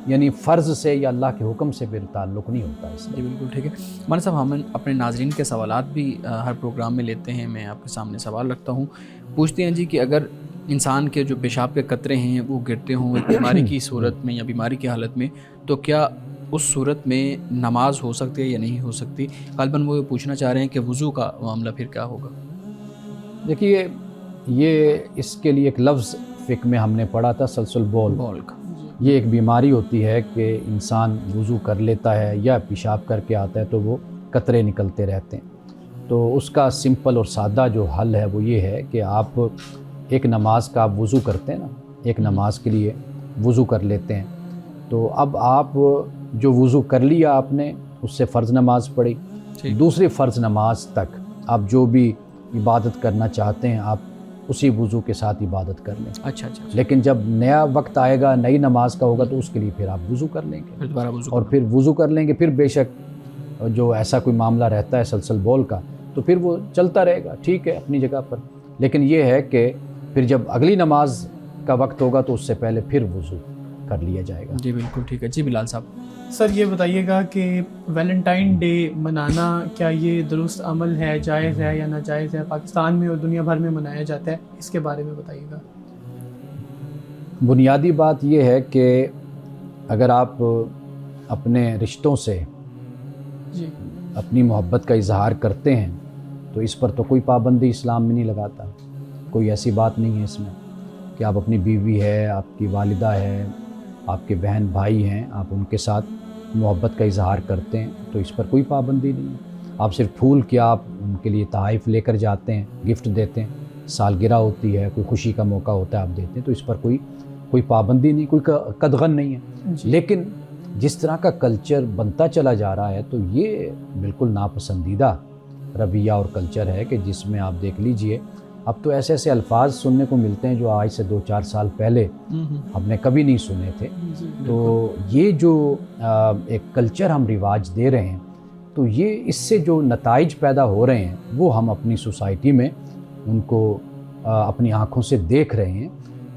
یعنی فرض سے یا اللہ کے حکم سے پھر تعلق نہیں ہوتا اس جی بالکل ٹھیک ہے. مولانا صاحب ہم اپنے ناظرین کے سوالات بھی ہر پروگرام میں لیتے ہیں. میں آپ کے سامنے سوال رکھتا ہوں, پوچھتے ہیں جی کہ اگر انسان کے جو پیشاب کے قطرے ہیں وہ گرتے ہوں ایک بیماری کی صورت میں یا بیماری کی حالت میں, تو کیا اس صورت میں نماز ہو سکتی ہے یا نہیں ہو سکتی؟ غالباً وہ پوچھنا چاہ رہے ہیں کہ وضو کا معاملہ پھر کیا ہوگا. دیکھیے یہ اس کے لیے ایک لفظ فقہ میں ہم نے پڑھا تھا سلسل بول کا. یہ ایک بیماری ہوتی ہے کہ انسان وضو کر لیتا ہے یا پیشاب کر کے آتا ہے تو وہ قطرے نکلتے رہتے ہیں. تو اس کا سمپل اور سادہ جو حل ہے وہ یہ ہے کہ آپ ایک نماز کا آپ وضو کرتے ہیں نا, ایک نماز کے لیے وضو کر لیتے ہیں, تو اب آپ جو وضو کر لیا آپ نے اس سے فرض نماز پڑھی, دوسری فرض نماز تک آپ جو بھی عبادت کرنا چاہتے ہیں آپ اسی وضو کے ساتھ عبادت کر لیں. اچھا. لیکن جب نیا وقت آئے گا نئی نماز کا ہوگا تو اس کے لیے پھر آپ وضو کر لیں گے, اور پھر وضو کر لیں گے. پھر بے شک جو ایسا کوئی معاملہ رہتا ہے سلسل بول کا تو پھر وہ چلتا رہے گا, ٹھیک ہے اپنی جگہ پر. لیکن یہ ہے کہ پھر جب اگلی نماز کا وقت ہوگا تو اس سے پہلے پھر وضو کر لیا جائے گا. جی بالکل ٹھیک ہے. جی بلال صاحب. سر یہ بتائیے گا کہ ویلنٹائن ڈے منانا کیا یہ درست عمل ہے, جائز ہے یا ناجائز ہے؟ پاکستان میں اور دنیا بھر میں منایا جاتا ہے, اس کے بارے میں بتائیے گا. بنیادی بات یہ ہے کہ اگر آپ اپنے رشتوں سے جی اپنی محبت کا اظہار کرتے ہیں تو اس پر تو کوئی پابندی اسلام میں نہیں لگاتا. کوئی ایسی بات نہیں ہے اس میں کہ آپ اپنی بیوی ہے, آپ کی والدہ ہے, آپ کے بہن بھائی ہیں, آپ ان کے ساتھ محبت کا اظہار کرتے ہیں تو اس پر کوئی پابندی نہیں ہے. آپ صرف پھول کیا آپ ان کے لیے تحائف لے کر جاتے ہیں, گفٹ دیتے ہیں, سالگرہ ہوتی ہے, کوئی خوشی کا موقع ہوتا ہے آپ دیتے ہیں, تو اس پر کوئی پابندی نہیں, کوئی قدغن نہیں ہے. لیکن جس طرح کا کلچر بنتا چلا جا رہا ہے تو یہ بالکل ناپسندیدہ رویہ اور کلچر ہے کہ جس میں آپ دیکھ لیجئے اب تو ایسے ایسے الفاظ سننے کو ملتے ہیں جو آج سے 2-4 سال پہلے ہم نے کبھی نہیں سنے تھے. تو یہ جو ایک کلچر ہم رواج دے رہے ہیں تو یہ اس سے جو نتائج پیدا ہو رہے ہیں وہ ہم اپنی سوسائٹی میں ان کو اپنی آنکھوں سے دیکھ رہے ہیں.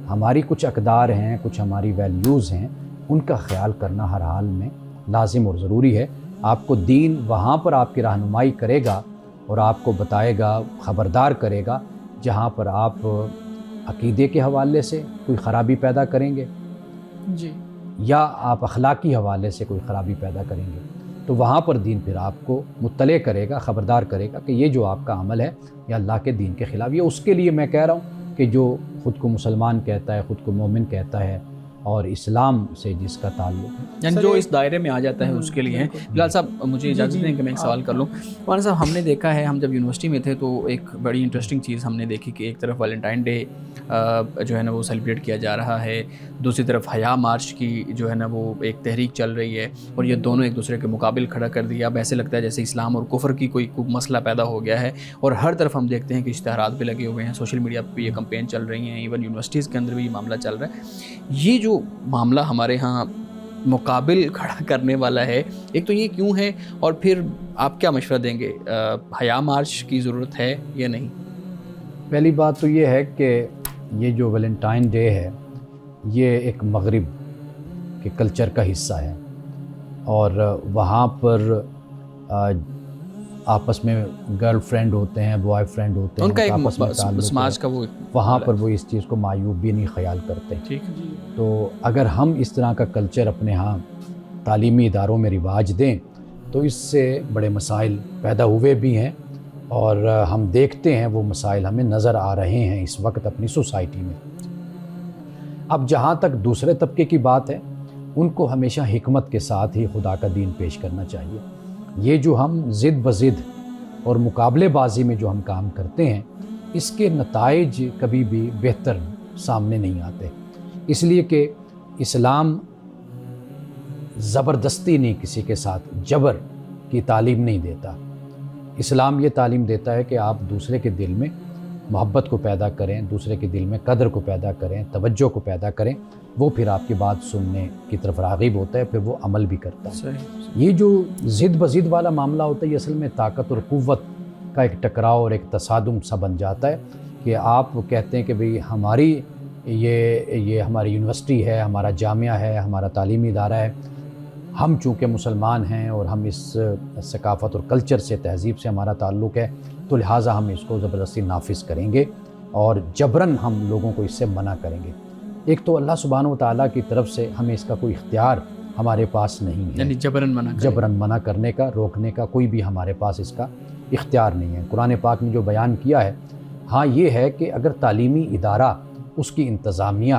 ہماری کچھ اقدار ہیں, کچھ ہماری ویلیوز ہیں, ان کا خیال کرنا ہر حال میں لازم اور ضروری ہے. آپ کو دین وہاں پر آپ کی رہنمائی کرے گا اور آپ کو بتائے گا, خبردار کرے گا جہاں پر آپ عقیدے کے حوالے سے کوئی خرابی پیدا کریں گے جی, یا آپ اخلاقی حوالے سے کوئی خرابی پیدا کریں گے تو وہاں پر دین پھر آپ کو مطلع کرے گا, خبردار کرے گا کہ یہ جو آپ کا عمل ہے یہ اللہ کے دین کے خلاف. یہ اس کے لیے میں کہہ رہا ہوں کہ جو خود کو مسلمان کہتا ہے, خود کو مومن کہتا ہے اور اسلام سے جس کا تعلق ہے, یعنی جو اس دائرے میں آ جاتا ہے اس کے لیے ہیں. بلال صاحب مجھے اجازت دیں کہ میں ایک سوال کر لوں. مولانا صاحب ہم نے دیکھا ہے, ہم جب یونیورسٹی میں تھے تو ایک بڑی انٹرسٹنگ چیز ہم نے دیکھی کہ ایک طرف ویلنٹائن ڈے جو ہے نا وہ سیلیبریٹ کیا جا رہا ہے, دوسری طرف حیا مارچ کی جو ہے نا وہ ایک تحریک چل رہی ہے, اور یہ دونوں ایک دوسرے کے مقابل کھڑا کر دیا. اب ایسے لگتا ہے جیسے اسلام اور کفر کی کوئی مسئلہ پیدا ہو گیا ہے, اور ہر طرف ہم دیکھتے ہیں کہ اشتہارات بھی لگے ہوئے ہیں, سوشل میڈیا پہ بھی یہ کمپین چل رہی ہیں, ایون یونیورسٹیز کے اندر بھی یہ معاملہ چل رہا ہے. یہ جو معاملہ ہمارے ہاں مقابل کھڑا کرنے والا ہے, ایک تو یہ کیوں ہے, اور پھر آپ کیا مشورہ دیں گے, حیا مارچ کی ضرورت ہے یا نہیں؟ پہلی بات تو یہ ہے کہ یہ جو ویلنٹائن ڈے ہے یہ ایک مغرب کے کلچر کا حصہ ہے, اور وہاں پر آپس میں گرل فرینڈ ہوتے ہیں, بوائے فرینڈ ہوتے ہیں, ان کا ایک آپس میں سماج کا وہ وہاں پر وہ اس چیز کو معیوب بھی نہیں خیال کرتے. ٹھیک. تو اگر ہم اس طرح کا کلچر اپنے ہاں تعلیمی اداروں میں رواج دیں تو اس سے بڑے مسائل پیدا ہوئے بھی ہیں, اور ہم دیکھتے ہیں وہ مسائل ہمیں نظر آ رہے ہیں اس وقت اپنی سوسائٹی میں. اب جہاں تک دوسرے طبقے کی بات ہے, ان کو ہمیشہ حکمت کے ساتھ ہی خدا کا دین پیش کرنا چاہیے. یہ جو ہم ضد بضد اور مقابلے بازی میں جو ہم کام کرتے ہیں اس کے نتائج کبھی بھی بہتر سامنے نہیں آتے, اس لیے کہ اسلام زبردستی نہیں کسی کے ساتھ جبر کی تعلیم نہیں دیتا. اسلام یہ تعلیم دیتا ہے کہ آپ دوسرے کے دل میں محبت کو پیدا کریں، دوسرے کے دل میں قدر کو پیدا کریں، توجہ کو پیدا کریں، وہ پھر آپ کی بات سننے کی طرف راغب ہوتا ہے، پھر وہ عمل بھی کرتا ہے۔ صحیح۔ یہ جو ضد بضد والا معاملہ ہوتا ہے، یہ اصل میں طاقت اور قوت کا ایک ٹکراؤ اور ایک تصادم سا بن جاتا ہے کہ آپ کہتے ہیں کہ بھئی ہماری یہ ہماری یونیورسٹی ہے، ہمارا جامعہ ہے، ہمارا تعلیمی ادارہ ہے، ہم چونکہ مسلمان ہیں اور ہم اس ثقافت اور کلچر سے، تہذیب سے ہمارا تعلق ہے، تو لہٰذا ہم اس کو زبردستی نافذ کریں گے اور جبراً ہم لوگوں کو اس سے منع کریں گے۔ ایک تو اللہ سبحانہ و تعالیٰ کی طرف سے ہمیں اس کا کوئی اختیار ہمارے پاس نہیں ہے، یعنی جبراً منع کرنے کا، روکنے کا کوئی بھی ہمارے پاس اس کا اختیار نہیں ہے۔ قرآن پاک نے جو بیان کیا ہے، ہاں یہ ہے کہ اگر تعلیمی ادارہ، اس کی انتظامیہ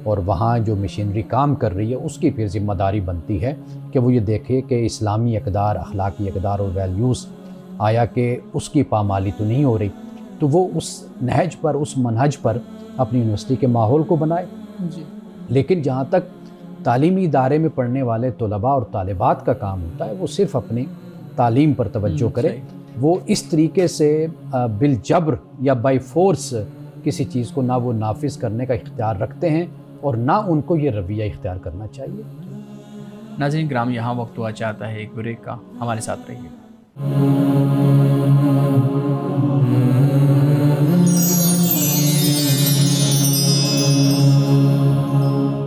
اور وہاں جو مشینری کام کر رہی ہے، اس کی پھر ذمہ داری بنتی ہے کہ وہ یہ دیکھے کہ اسلامی اقدار، اخلاقی اقدار اور ویلیوز آیا کہ اس کی پامالی تو نہیں ہو رہی، تو وہ اس نہج پر، اس منہج پر اپنی یونیورسٹی کے ماحول کو بنائے۔ جی۔ لیکن جہاں تک تعلیمی ادارے میں پڑھنے والے طلباء اور طالبات کا کام ہوتا ہے، وہ صرف اپنی تعلیم پر توجہ کرے، وہ اس طریقے سے بالجبر یا بائی فورس کسی چیز کو نہ وہ نافذ کرنے کا اختیار رکھتے ہیں اور نہ ان کو یہ رویہ اختیار کرنا چاہیے۔ ناظرین کرام، یہاں وقت ہوا چاہتا ہے ایک بریک کا، ہمارے ساتھ رہیے۔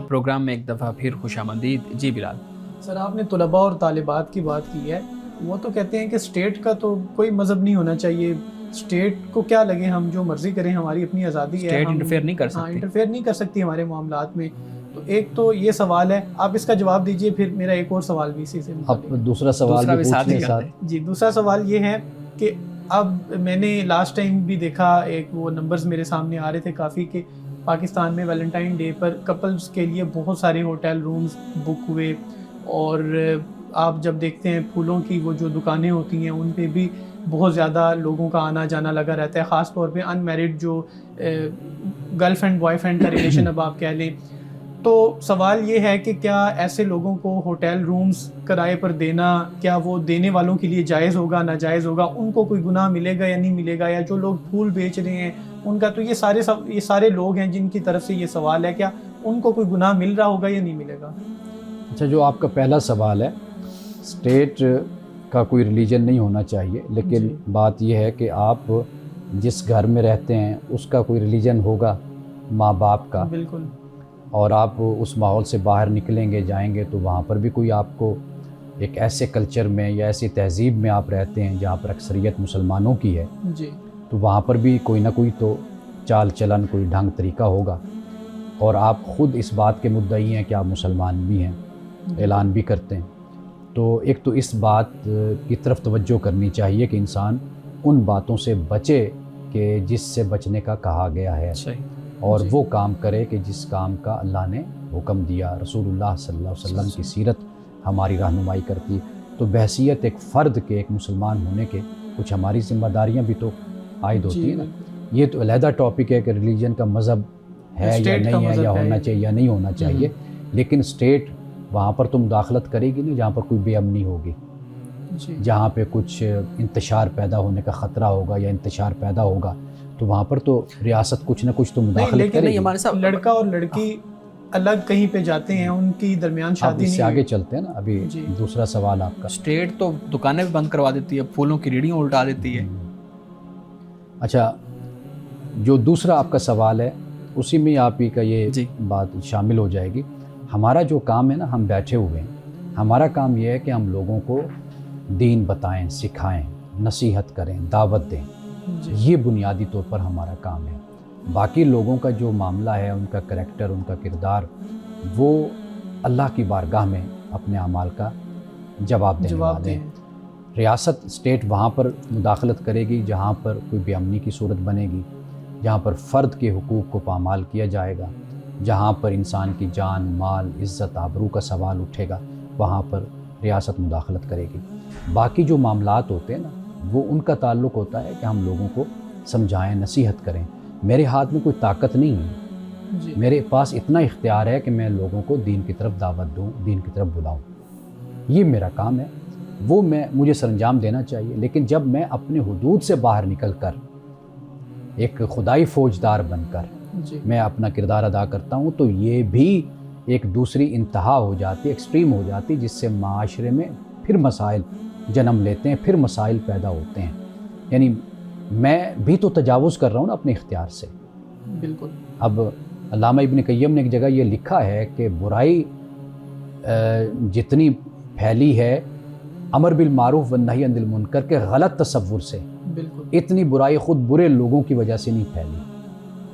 پروگرام میں ایک دفعہ پھر خوش آمدید۔ جی بلال۔ سر، آپ نے طلباء اور طالبات کی بات کی ہے، وہ تو کہتے ہیں کہ اسٹیٹ کا تو کوئی مذہب نہیں ہونا چاہیے، اسٹیٹ کو کیا لگے، ہم جو مرضی کریں، ہماری اپنی آزادی ہے، اسٹیٹ انٹرفیئر نہیں کر سکتی، انٹرفیئر نہیں کر سکتی ہمارے معاملات میں۔ تو ایک تو یہ سوال ہے، آپ اس کا جواب دیجئے، پھر میرا ایک اور سوال بھی اسی سے اب دوسرا سوال بھی پوچھ لیں ساتھ۔ جی، دوسرا سوال یہ ہے کہ اب میں نے لاسٹ ٹائم بھی دیکھا، ایک وہ نمبرز میرے سامنے آ رہے تھے کافی، کہ پاکستان میں ویلنٹائن ڈے پر کپلز کے لیے بہت سارے ہوٹل رومز بک ہوئے، اور آپ جب دیکھتے ہیں پھولوں کی وہ جو دکانیں ہوتی ہیں، ان پہ بھی بہت زیادہ لوگوں کا آنا جانا لگا رہتا ہے، خاص طور پہ ان میرڈ جو گرل فرینڈ بوائے فرینڈ کا ریلیشن اب آپ کہہ لیں۔ تو سوال یہ ہے کہ کیا ایسے لوگوں کو ہوٹل رومز کرائے پر دینا، کیا وہ دینے والوں کے لیے جائز ہوگا، ناجائز ہوگا، ان کو کوئی گناہ ملے گا یا نہیں ملے گا؟ یا جو لوگ پھول بیچ رہے ہیں ان کا، تو یہ سارے لوگ ہیں جن کی طرف سے یہ سوال ہے، کیا ان کو کوئی گناہ مل رہا ہوگا یا نہیں ملے گا؟ اچھا، جو آپ کا پہلا سوال ہے، اسٹیٹ کا کوئی ریلیجن نہیں ہونا چاہیے، لیکن بات یہ ہے کہ آپ جس گھر میں رہتے ہیں اس کا کوئی ریلیجن ہوگا، ماں باپ کا، بالکل، اور آپ اس ماحول سے باہر نکلیں گے، جائیں گے، تو وہاں پر بھی کوئی آپ کو ایک ایسے کلچر میں یا ایسی تہذیب میں آپ رہتے ہیں جہاں پر اکثریت مسلمانوں کی ہے، جی، تو وہاں پر بھی کوئی نہ کوئی تو چال چلن، کوئی ڈھنگ طریقہ ہوگا، اور آپ خود اس بات کے مدعی ہیں کہ آپ مسلمان بھی ہیں، اعلان بھی کرتے ہیں۔ تو ایک تو اس بات کی طرف توجہ کرنی چاہیے کہ انسان ان باتوں سے بچے کہ جس سے بچنے کا کہا گیا ہے، اور وہ کام کرے کہ جس کام کا اللہ نے حکم دیا، رسول اللہ صلی اللہ علیہ وسلم کی سیرت ہماری رہنمائی کرتی ہے۔ تو بحیثیت ایک فرد کے، ایک مسلمان ہونے کے، کچھ ہماری ذمہ داریاں بھی تو عائد ہوتی ہیں نا۔ یہ تو علیحدہ ٹاپک ہے کہ ریلیجن کا مذہب ہے یا نہیں ہے، یا ہونا چاہیے یا نہیں ہونا چاہیے، لیکن اسٹیٹ وہاں پر تو مداخلت کرے گی نہیں جہاں پر کوئی بے امنی ہوگی، جہاں پہ کچھ انتشار پیدا ہونے کا خطرہ ہوگا یا انتشار پیدا ہوگا، تو وہاں پر تو ریاست کچھ نہ کچھ تو مداخلت کرے گی۔ ہمارے ساتھ لڑکا اور لڑکی الگ کہیں پہ جاتے ہیں، ان کی درمیان شادی اس سے نہیں آگے چلتے ہیں نا۔ ابھی دوسرا سوال آپ کا، اسٹیٹ تو دکانیں بھی بند کروا دیتی ہے، پھولوں کی ریڑیاں الٹا دیتی ہے۔ اچھا، جو دوسرا آپ کا سوال ہے اسی میں آپ ہی کا یہ بات شامل ہو جائے گی۔ ہمارا جو کام ہے نا، ہم بیٹھے ہوئے ہیں، ہمارا کام یہ ہے کہ ہم لوگوں کو دین بتائیں، سکھائیں، نصیحت کریں، دعوت دیں، یہ بنیادی طور پر ہمارا کام ہے۔ باقی لوگوں کا جو معاملہ ہے، ان کا کریکٹر، ان کا کردار، وہ اللہ کی بارگاہ میں اپنے اعمال کا جواب دینے والے ہیں۔ ریاست، اسٹیٹ وہاں پر مداخلت کرے گی جہاں پر کوئی بے امنی کی صورت بنے گی، جہاں پر فرد کے حقوق کو پامال کیا جائے گا، جہاں پر انسان کی جان، مال، عزت، آبرو کا سوال اٹھے گا، وہاں پر ریاست مداخلت کرے گی۔ باقی جو معاملات ہوتے ہیں نا، وہ ان کا تعلق ہوتا ہے کہ ہم لوگوں کو سمجھائیں، نصیحت کریں۔ میرے ہاتھ میں کوئی طاقت نہیں ہے، میرے پاس اتنا اختیار ہے کہ میں لوگوں کو دین کی طرف دعوت دوں، دین کی طرف بلاؤں، یہ میرا کام ہے۔ وہ مجھے سر انجام دینا چاہیے. لیکن جب میں اپنے حدود سے باہر نکل کر ایک خدائی فوجدار بن کر جی میں اپنا کردار ادا کرتا ہوں تو یہ بھی ایک دوسری انتہا ہو جاتی ہے, ایکسٹریم ہو جاتی ہے, جس سے معاشرے میں پھر مسائل جنم لیتے ہیں, پھر مسائل پیدا ہوتے ہیں. یعنی میں بھی تو تجاوز کر رہا ہوں نا اپنے اختیار سے. بالکل. اب علامہ ابن قیم نے ایک جگہ یہ لکھا ہے کہ برائی جتنی پھیلی ہے امر بالمعروف والنہی عن المنکر کے غلط تصور سے, بالکل. اتنی برائی خود برے لوگوں کی وجہ سے نہیں پھیلی.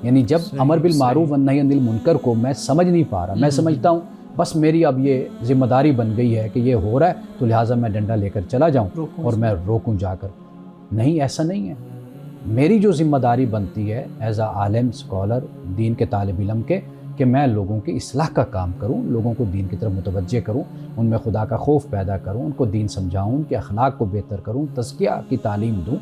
یعنی جب امر بالمعروف والنہی عن المنکر کو میں سمجھ نہیں پا رہا, میں سمجھتا ہوں بس میری اب یہ ذمہ داری بن گئی ہے کہ یہ ہو رہا ہے تو لہٰذا میں ڈنڈا لے کر چلا جاؤں اور میں روکوں جا کر. نہیں, ایسا نہیں ہے. میری جو ذمہ داری بنتی ہے ایز اے عالم, اسکالر, دین کے طالب علم کے, کہ میں لوگوں کی اصلاح کا کام کروں, لوگوں کو دین کی طرف متوجہ کروں, ان میں خدا کا خوف پیدا کروں, ان کو دین سمجھاؤں, ان کے اخلاق کو بہتر کروں, تزکیہ کی تعلیم دوں,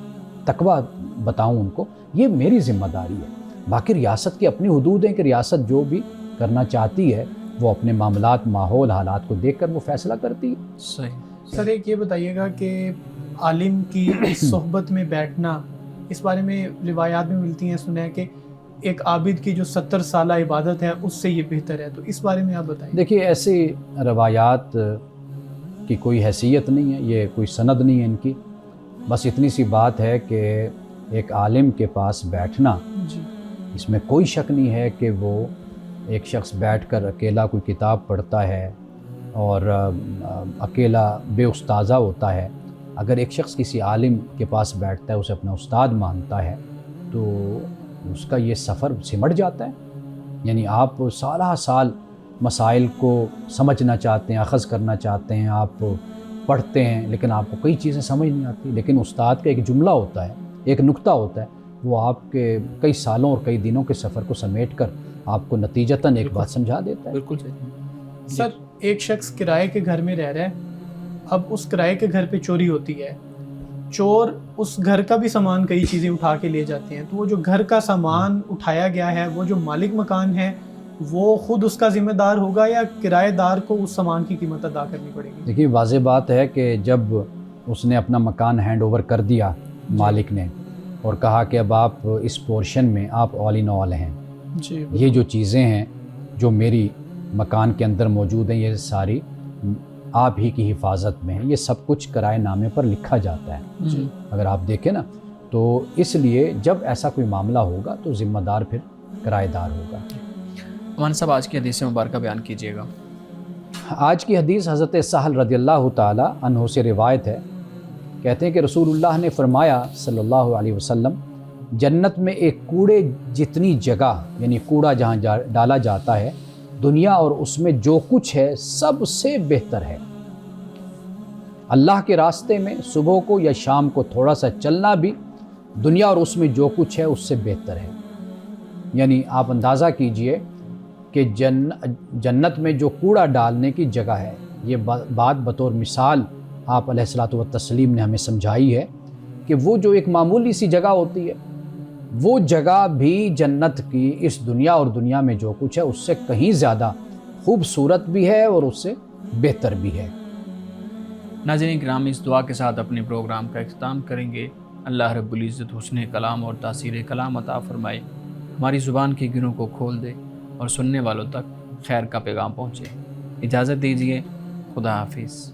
تقویٰ بتاؤں ان کو. یہ میری ذمہ داری ہے. باقی ریاست کی اپنی حدود ہیں کہ ریاست جو بھی کرنا چاہتی ہے وہ اپنے معاملات, ماحول, حالات کو دیکھ کر وہ فیصلہ کرتی ہے. صحیح. سر ایک یہ بتائیے گا کہ عالم کی صحبت میں بیٹھنا, اس بارے میں روایات میں ملتی ہیں, سنا ہے کہ ایک عابد کی جو 70 سالہ عبادت ہے اس سے یہ بہتر ہے, تو اس بارے میں آپ بتائیں. دیکھیے ایسی روایات کی کوئی حیثیت نہیں ہے, یہ کوئی سند نہیں ہے ان کی. بس اتنی سی بات ہے کہ ایک عالم کے پاس بیٹھنا, جی اس میں کوئی شک نہیں ہے کہ وہ ایک شخص بیٹھ کر اکیلا کوئی کتاب پڑھتا ہے اور اکیلا بے استاذہ ہوتا ہے. اگر ایک شخص کسی عالم کے پاس بیٹھتا ہے, اسے اپنا استاد مانتا ہے, تو اس کا یہ سفر سمٹ جاتا ہے. یعنی آپ سالہ سال مسائل کو سمجھنا چاہتے ہیں, اخذ کرنا چاہتے ہیں, آپ پڑھتے ہیں, لیکن آپ کو کئی چیزیں سمجھ نہیں آتی. لیکن استاد کا ایک جملہ ہوتا ہے, ایک نکتہ ہوتا ہے, وہ آپ کے کئی سالوں اور کئی دنوں کے سفر کو سمیٹ کر آپ کو نتیجتاً ایک بات سمجھا دیتا ہے. بالکل صحیح. سر ایک شخص کرائے کے گھر میں رہ رہا ہے, اب اس کرائے کے گھر پہ چوری ہوتی ہے, چور اس گھر کا بھی سامان کئی چیزیں اٹھا کے لے جاتے ہیں, تو وہ جو گھر کا سامان اٹھایا گیا ہے وہ جو مالک مکان ہے وہ خود اس کا ذمہ دار ہوگا یا کرایہ دار کو اس سامان کی قیمت ادا کرنی پڑے گی؟ دیکھیے واضح بات ہے کہ جب اس نے اپنا مکان ہینڈ اوور کر دیا مالک نے اور کہا کہ اب آپ اس پورشن میں آپ آل ان آل ہیں, جی یہ جو چیزیں ہیں جو میری مکان کے اندر موجود ہیں یہ ساری آپ ہی کی حفاظت میں ہیں, یہ سب کچھ کرائے نامے پر لکھا جاتا ہے. جی اگر آپ دیکھیں نا, تو اس لیے جب ایسا کوئی معاملہ ہوگا تو ذمہ دار پھر کرائے دار ہوگا. مولانا صاحب آج کی حدیث مبارکہ بیان کیجیے گا. آج کی حدیث حضرت سہل رضی اللہ تعالی عنہ سے روایت ہے. کہتے ہیں کہ رسول اللہ نے فرمایا صلی اللہ علیہ وسلم, جنت میں ایک کوڑے جتنی جگہ, یعنی کوڑا جہاں ڈالا جاتا ہے, دنیا اور اس میں جو کچھ ہے سب سے بہتر ہے. اللہ کے راستے میں صبح کو یا شام کو تھوڑا سا چلنا بھی دنیا اور اس میں جو کچھ ہے اس سے بہتر ہے. یعنی آپ اندازہ کیجئے کہ جنت میں جو کوڑا ڈالنے کی جگہ ہے, یہ بات بطور مثال آپ علیہ الصلوۃ والتسلیم نے ہمیں سمجھائی ہے کہ وہ جو ایک معمولی سی جگہ ہوتی ہے وہ جگہ بھی جنت کی اس دنیا اور دنیا میں جو کچھ ہے اس سے کہیں زیادہ خوبصورت بھی ہے اور اس سے بہتر بھی ہے. ناظرین کرام, اس دعا کے ساتھ اپنے پروگرام کا اختتام کریں گے. اللہ رب العزت حسن کلام اور تاثیر کلام عطا فرمائے, ہماری زبان کے گروں کو کھول دے اور سننے والوں تک خیر کا پیغام پہنچے. اجازت دیجیے, خدا حافظ.